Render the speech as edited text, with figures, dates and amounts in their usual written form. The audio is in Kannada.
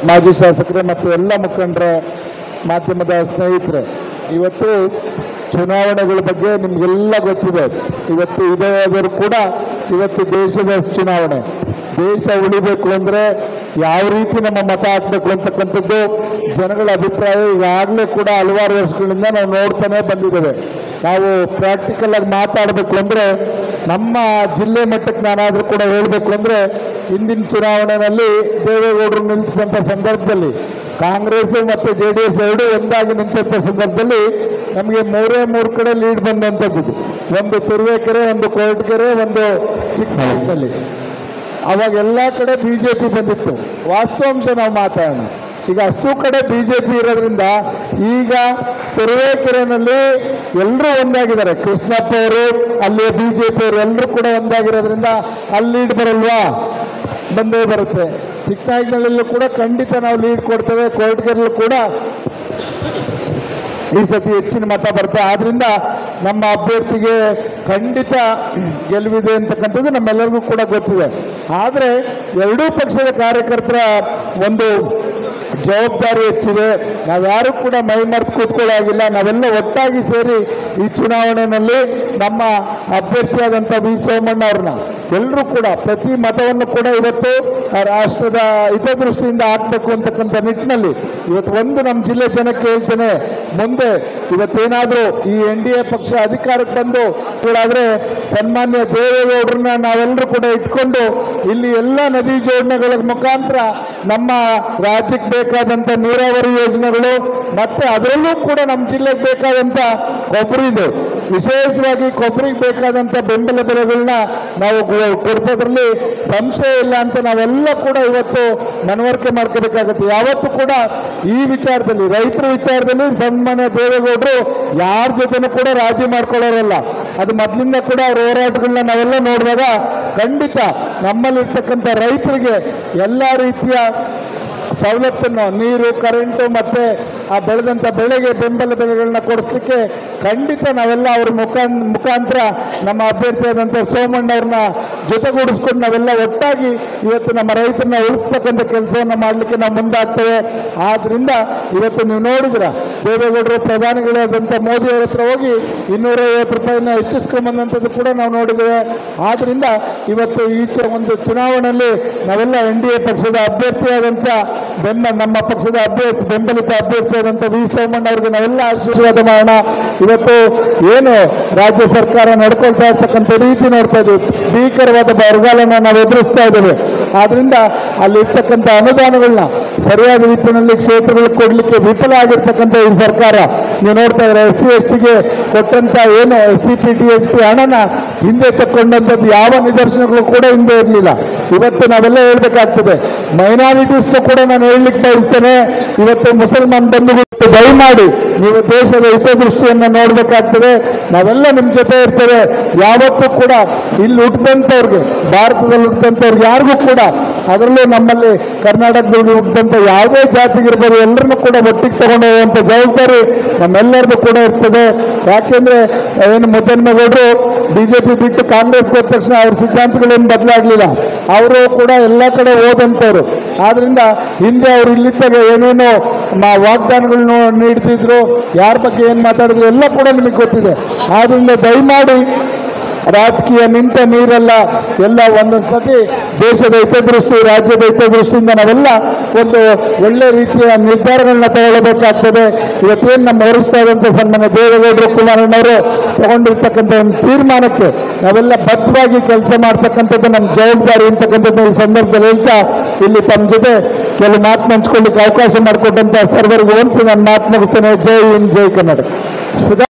ಮಾಜಿ ಶಾಸಕರೇ ಮತ್ತು ಎಲ್ಲ ಮುಖಂಡರೇ, ಮಾಧ್ಯಮದ ಸ್ನೇಹಿತರೆ, ಇವತ್ತು ಚುನಾವಣೆಗಳ ಬಗ್ಗೆ ನಿಮಗೆಲ್ಲ ಗೊತ್ತಿದೆ. ಇವತ್ತು ಇದೇ ಆದರೂ ಕೂಡ ಇವತ್ತು ದೇಶದ ಚುನಾವಣೆ, ದೇಶ ಉಳಿಬೇಕು ಅಂದರೆ ಯಾವ ರೀತಿ ನಮ್ಮ ಮತ ಹಾಕಬೇಕು ಅಂತಕ್ಕಂಥದ್ದು ಜನಗಳ ಅಭಿಪ್ರಾಯ ಈಗಾಗಲೇ ಕೂಡ ಹಲವಾರು ವರ್ಷಗಳಿಂದ ನಾವು ನೋಡ್ತಾನೆ ಬಂದಿದ್ದೇವೆ. ನಾವು ಪ್ರಾಕ್ಟಿಕಲ್ ಆಗಿ ಮಾತಾಡಬೇಕು ಅಂದರೆ ನಮ್ಮ ಜಿಲ್ಲೆ ಮಟ್ಟಕ್ಕೆ ನಾನಾದರೂ ಕೂಡ ಹೇಳಬೇಕು ಅಂದರೆ ಹಿಂದಿನ ಚುನಾವಣೆಯಲ್ಲಿ ದೇವೇಗೌಡರು ನಿಲ್ಲಿಸಿದಂಥ ಸಂದರ್ಭದಲ್ಲಿ ಕಾಂಗ್ರೆಸ್ ಮತ್ತು JDS ಎರಡೂ ಒಂದಾಗಿ ನಿಂತ ಸಂದರ್ಭದಲ್ಲಿ ನಮಗೆ ಮೂರು ಕಡೆ ಲೀಡ್ ಬಂದಂಥದ್ದು. ಒಂದು ತುರುವೇಕೆರೆ, ಒಂದು ಕೊರಟಗೆರೆ, ಒಂದು ಚಿಕ್ಕಮಗಳೂರಿನಲ್ಲಿ. ಅವಾಗ ಎಲ್ಲ ಕಡೆ BJP ಬಂದಿತ್ತು. ವಾಸ್ತವಾಂಶ ನಾವು ಮಾತಾಡೋಣ. ಈಗ ಅಷ್ಟು ಕಡೆ BJP ಇರೋದ್ರಿಂದ ಈಗ ತುರುವೇಕೆರೆನಲ್ಲಿ ಎಲ್ಲರೂ ಒಂದಾಗಿದ್ದಾರೆ. ಕೃಷ್ಣಪ್ಪ ಅವರು, ಅಲ್ಲಿ BJP ಅವರು ಎಲ್ಲರೂ ಕೂಡ ಒಂದಾಗಿರೋದ್ರಿಂದ ಅಲ್ಲಿ ಲೀಡ್ ಬರಲ್ವಾ? ಬಂದೇ ಬರುತ್ತೆ. ಚಿಕ್ಕನಾಯಕನಹಳ್ಳಿಯಲ್ಲೂ ಕೂಡ ಖಂಡಿತ ನಾವು ಲೀಡ್ ಕೊಡ್ತೇವೆ. ಕೊರಟಗೆರೆಯಲ್ಲೂ ಕೂಡ ಈ ಸತಿ ಹೆಚ್ಚಿನ ಮತ ಬರುತ್ತೆ. ಆದ್ರಿಂದ ನಮ್ಮ ಅಭ್ಯರ್ಥಿಗೆ ಖಂಡಿತ ಗೆಲುವಿದೆ ಅಂತಕ್ಕಂಥದ್ದು ನಮ್ಮೆಲ್ಲರಿಗೂ ಕೂಡ ಗೊತ್ತಿದೆ. ಆದರೆ ಎರಡೂ ಪಕ್ಷದ ಕಾರ್ಯಕರ್ತರ ಒಂದು ಜವಾಬ್ದಾರಿ ಹೆಚ್ಚಿದೆ. ನಾವ್ಯಾರು ಕೂಡ ಮೈ ಮರೆತು ಕೂತ್ಕೊಳ್ಳೋಗಿಲ್ಲ. ನಾವೆಲ್ಲ ಒಟ್ಟಾಗಿ ಸೇರಿ ಈ ಚುನಾವಣೆಯಲ್ಲಿ ನಮ್ಮ ಅಭ್ಯರ್ಥಿಯಾದಂಥ ವಿ ಸೋಮಣ್ಣ ಅವ್ರನ್ನ ಎಲ್ಲರೂ ಕೂಡ ಪ್ರತಿ ಮತವನ್ನು ಕೂಡ ಇವತ್ತು ರಾಷ್ಟ್ರದ ಹಿತದೃಷ್ಟಿಯಿಂದ ಹಾಕಬೇಕು ಅಂತಕ್ಕಂಥ ನಿಟ್ಟಿನಲ್ಲಿ ಇವತ್ತು ಒಂದು ನಮ್ಮ ಜಿಲ್ಲೆ ಜನಕ್ಕೆ ಹೇಳ್ತೇನೆ, ಮುಂದೆ ಇವತ್ತೇನಾದರೂ ಈ NDA ಪಕ್ಷ ಅಧಿಕಾರಕ್ಕೆ ಬಂದು ಕೂಡಾದರೆ ಸನ್ಮಾನ್ಯ ದೇವೇಗೌಡರನ್ನ ನಾವೆಲ್ಲರೂ ಕೂಡ ಇಟ್ಕೊಂಡು ಇಲ್ಲಿ ಎಲ್ಲ ನದಿ ಜೋಡಣೆಗಳ ಮುಖಾಂತರ ನಮ್ಮ ರಾಜ್ಯಕ್ಕೆ ಬೇಕಾದಂಥ ನೀರಾವರಿ ಯೋಜನೆಗಳು ಮತ್ತೆ ಅದರಲ್ಲೂ ಕೂಡ ನಮ್ಮ ಜಿಲ್ಲೆಗೆ ಬೇಕಾದಂಥ ಕೊಬ್ಬರಿದು, ವಿಶೇಷವಾಗಿ ಕೊಬ್ಬರಿಗೆ ಬೇಕಾದಂಥ ಬೆಂಬಲ ಬೆಲೆಗಳನ್ನ ನಾವು ಕೊಡಿಸೋದ್ರಲ್ಲಿ ಸಂಶಯ ಇಲ್ಲ ಅಂತ ನಾವೆಲ್ಲ ಕೂಡ ಇವತ್ತು ಮನವರಿಕೆ ಮಾಡ್ಕೋಬೇಕಾಗತ್ತೆ. ಯಾವತ್ತೂ ಕೂಡ ಈ ವಿಚಾರದಲ್ಲಿ, ರೈತರ ವಿಚಾರದಲ್ಲಿ ಸನ್ಮಾನ್ಯ ದೇವೇಗೌಡರು ಯಾರ ಜೊತೆನೂ ಕೂಡ ರಾಜಿ ಮಾಡ್ಕೊಳ್ಳೋರಲ್ಲ. ಅದು ಮೊದಲಿಂದ ಕೂಡ ಅವ್ರ ಹೋರಾಟಗಳನ್ನ ನಾವೆಲ್ಲ ನೋಡಿದಾಗ ಖಂಡಿತ ನಮ್ಮಲ್ಲಿರ್ತಕ್ಕಂಥ ರೈತರಿಗೆ ಎಲ್ಲ ರೀತಿಯ ಸವಲತ್ತನ್ನು, ನೀರು, ಕರೆಂಟು ಮತ್ತೆ ಆ ಬೆಳೆದಂಥ ಬೆಳೆಗೆ ಬೆಂಬಲ ಬೆಲೆಗಳನ್ನ ಕೊಡಿಸ್ಲಿಕ್ಕೆ ಖಂಡಿತ ನಾವೆಲ್ಲ ಅವ್ರ ಮುಖಾಂತರ ನಮ್ಮ ಅಭ್ಯರ್ಥಿಯಾದಂಥ ಸೋಮಣ್ಣ ಅವ್ರನ್ನ ಜೊತೆಗೂಡಿಸ್ಕೊಂಡು ನಾವೆಲ್ಲ ಒಟ್ಟಾಗಿ ಇವತ್ತು ನಮ್ಮ ರೈತರನ್ನ ಉಳಿಸ್ತಕ್ಕಂಥ ಕೆಲಸವನ್ನು ಮಾಡಲಿಕ್ಕೆ ನಾವು ಮುಂದಾಗ್ತೇವೆ. ಆದ್ರಿಂದ ಇವತ್ತು ನೀವು ನೋಡಿದ್ರ ದೇವೇಗೌಡರು ಪ್ರಧಾನಿಗಳಾದಂಥ ಮೋದಿ ಅವರ ಹತ್ರ ಹೋಗಿ 250 ರೂಪಾಯಿನ ಹೆಚ್ಚಿಸ್ಕೊಂಡ್ಬಂದಂಥದ್ದು ಕೂಡ ನಾವು ನೋಡಿದ್ದೇವೆ. ಆದ್ರಿಂದ ಇವತ್ತು ಈಚೆ ಒಂದು ಚುನಾವಣೆಯಲ್ಲಿ ನಾವೆಲ್ಲ NDA ಪಕ್ಷದ ಅಭ್ಯರ್ಥಿಯಾದಂಥ ನಮ್ಮ ಪಕ್ಷದ ಬೆಂಬಲಿತ ಅಭ್ಯರ್ಥಿಯಾದಂಥ ವಿ ಸೋಮಣ್ಣ ಅವರಿಗೆ ನಾವೆಲ್ಲ ಆಶೀರ್ವಾದ ಮಾಡೋಣ. ಇವತ್ತು ಏನು ರಾಜ್ಯ ಸರ್ಕಾರ ನಡ್ಕೊಳ್ತಾ ಇರ್ತಕ್ಕಂಥ ರೀತಿ ನೋಡ್ತಾ ಇದ್ದೀವಿ, ಭೀಕರವಾದ ಬರಗಾಲನ ನಾವು ಎದುರಿಸ್ತಾ ಇದ್ದೇವೆ. ಆದ್ರಿಂದ ಅಲ್ಲಿರ್ತಕ್ಕಂಥ ಅನುದಾನಗಳನ್ನ ಸರಿಯಾದ ರೀತಿಯಲ್ಲಿ ಕ್ಷೇತ್ರಗಳಿಗೆ ಕೊಡಲಿಕ್ಕೆ ವಿಫಲ ಆಗಿರ್ತಕ್ಕಂಥ ಈ ಸರ್ಕಾರ ನೀವು ನೋಡ್ತಾ ಇದ್ರೆ SC STಗೆ ಕೊಟ್ಟಂತ ಏನು SCP TSP ಹಣನ ಹಿಂದೆ ತಕ್ಕೊಂಡಂಥದ್ದು ಯಾವ ನಿದರ್ಶನಗಳು ಕೂಡ ಹಿಂದೆ ಇರಲಿಲ್ಲ. ಇವತ್ತು ನಾವೆಲ್ಲ ಹೇಳ್ಬೇಕಾಗ್ತದೆ. ಮೈನಾರಿಟೀಸ್ನು ಕೂಡ ನಾನು ಹೇಳಲಿಕ್ಕೆ ಬಯಸ್ತೇನೆ, ಇವತ್ತು ಮುಸಲ್ಮಾನ್ ಬಂಧುಗಳು ದಯಮಾಡಿ ನೀವು ದೇಶದ ಹಿತದೃಷ್ಟಿಯನ್ನು ನೋಡ್ಬೇಕಾಗ್ತದೆ. ನಾವೆಲ್ಲ ನಿಮ್ಮ ಜೊತೆ ಇರ್ತೇವೆ. ಯಾವತ್ತೂ ಕೂಡ ಇಲ್ಲಿ ಹುಟ್ಟಿದಂಥವ್ರಿಗೆ, ಭಾರತದಲ್ಲಿ ಹುಟ್ಟಿದಂಥವ್ರಿಗೆ ಯಾರಿಗೂ ಕೂಡ, ಅದರಲ್ಲೂ ನಮ್ಮಲ್ಲಿ ಕರ್ನಾಟಕದಲ್ಲಿ ಹುಟ್ಟಿದಂಥ ಯಾವುದೇ ಜಾತಿಗಿರ್ಬೋದು ಎಲ್ಲರನ್ನೂ ಕೂಡ ಒಟ್ಟಿಗೆ ತಗೊಂಡು ಹೋಗುವಂಥ ಜವಾಬ್ದಾರಿ ನಮ್ಮೆಲ್ಲರದ್ದು ಕೂಡ ಇರ್ತದೆ. ಯಾಕೆಂದ್ರೆ ಏನು ಮುದ್ದನ್ಮೇಗೌಡರು BJP ಬಿಟ್ಟು ಕಾಂಗ್ರೆಸ್ ಹೋದ ತಕ್ಷಣ ಅವ್ರ ಸಿದ್ಧಾಂತಗಳೇನು ಬದಲಾಗಲಿಲ್ಲ. ಅವರು ಕೂಡ ಎಲ್ಲ ಕಡೆ ಹೋದಂಥವ್ರು. ಆದ್ರಿಂದ ಹಿಂದೆ ಅವರು ಇಲ್ಲಿದ್ದಾಗ ಏನೇನೋ ವಾಗ್ದಾನಗಳನ್ನು ನೀಡ್ತಿದ್ರು, ಯಾರ ಬಗ್ಗೆ ಏನು ಮಾತಾಡಿದ್ರು ಎಲ್ಲ ಕೂಡ ನಿಮಗೆ ಗೊತ್ತಿದೆ. ಆದ್ರಿಂದ ದಯಮಾಡಿ ರಾಜಕೀಯ ನಿಂತ ನೀರಲ್ಲ, ಎಲ್ಲ ಒಂದೊಂದು ಸತಿ ದೇಶದ ಹಿತದೃಷ್ಟಿ, ರಾಜ್ಯದ ಹಿತದೃಷ್ಟಿಯಿಂದ ನಾವೆಲ್ಲ ಒಂದು ಒಳ್ಳೆ ರೀತಿಯ ನಿರ್ಧಾರಗಳನ್ನ ತಗೊಳ್ಳಬೇಕಾಗ್ತದೆ. ಇವತ್ತೇನು ನಮ್ಮ ವರಿಷ್ಠರಾದಂಥ ಸನ್ಮಾನ್ಯ ದೇವೇಗೌಡರು, ಕುಮಾರಣ್ಣವರು ತಗೊಂಡಿರ್ತಕ್ಕಂಥ ಒಂದು ತೀರ್ಮಾನಕ್ಕೆ ನಾವೆಲ್ಲ ಬದ್ಧವಾಗಿ ಕೆಲಸ ಮಾಡ್ತಕ್ಕಂಥದ್ದು ನಮ್ಮ ಜವಾಬ್ದಾರಿ ಅಂತಕ್ಕಂಥದ್ದು ಈ ಸಂದರ್ಭದಲ್ಲಿ ಹೇಳ್ತಾ ಇಲ್ಲಿ ತಮ್ಮ ಜೊತೆ ಕೆಲವು ಮಾತು ಹಂಚ್ಕೊಳ್ಳಿಕ್ಕೆ ಅವಕಾಶ ಮಾಡಿಕೊಟ್ಟಂತ ಸರ್ವರಿಗೂ ಒಂದ್ಸಿ ನಾನು ಮಾತು ಮುಗಿಸ್ತೇನೆ. ಜೈ ಹಿಂದ್, ಜೈ ಕನ್ನಡ.